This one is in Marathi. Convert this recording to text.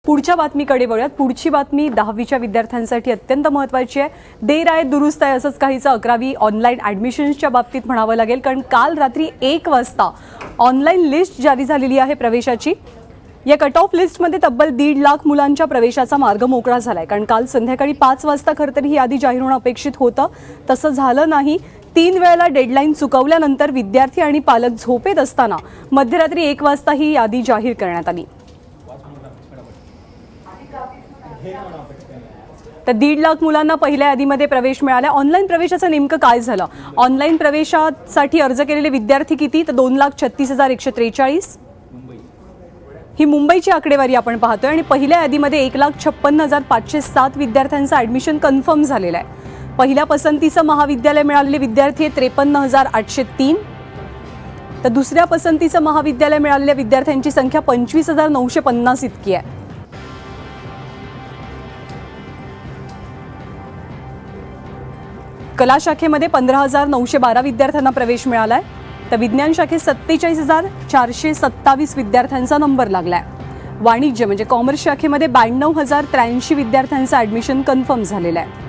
पुढच्या बातमीकडे वळूयात। पुढची बातमी 10वीच्या विद्यार्थ्यांसाठी अत्यंत महत्त्वाची आहे। देर आहे दुरुस्त आहे असंच काहीचं 11वी ऑनलाईन ॲडमिशन्सच्या बाबतीत म्हणावं लागेल, कारण काल रात्री 1 वाजता ऑनलाईन लिस्ट जारी झालेली आहे प्रवेशाची। या कट ऑफ लिस्टमध्ये तब्बल 1.5 लाख मुलांच्या प्रवेशाचा मार्ग मोकळा झालाय, कारण काल संध्याकाळी 5 वाजता खरं तर ही यादी जाहीर होणं अपेक्षित होतं, तसं झालं नाही। 3 वेळेला डेडलाईन चुकवल्यानंतर विद्यार्थी आणि पालक झोपेत असताना मध्यरात्री 1 वाजता ही यादी जाहीर करण्यात आली। तर 1.5 लाख मुलांना पहिल्या यादीमध्ये प्रवेश मिळाला। ऑनलाईन प्रवेशाचं नेमकं काय झालं? ऑनलाईन प्रवेशासाठी अर्ज केलेले विद्यार्थी किती? तर 2,36,143। ही मुंबईची आकडेवारी आपण पाहतोय आणि पहिल्या यादीमध्ये 1,56,507 विद्यार्थ्यांचं ॲडमिशन कन्फर्म झालेलं आहे। पहिल्या पसंतीचं महाविद्यालय मिळालेले विद्यार्थी 53,803, तर दुसऱ्या पसंतीचं महाविद्यालय मिळालेल्या विद्यार्थ्यांची संख्या 25,950 इतकी आहे। कला शाखेमध्ये 15,912 विद्यार्थ्यांना प्रवेश मिळालाय, तर विज्ञान शाखेत 47,427 विद्यार्थ्यांचा नंबर लागलाय। वाणिज्य म्हणजे कॉमर्स शाखेमध्ये 92,083 विद्यार्थ्यांचं ॲडमिशन कन्फर्म झालेलं आहे।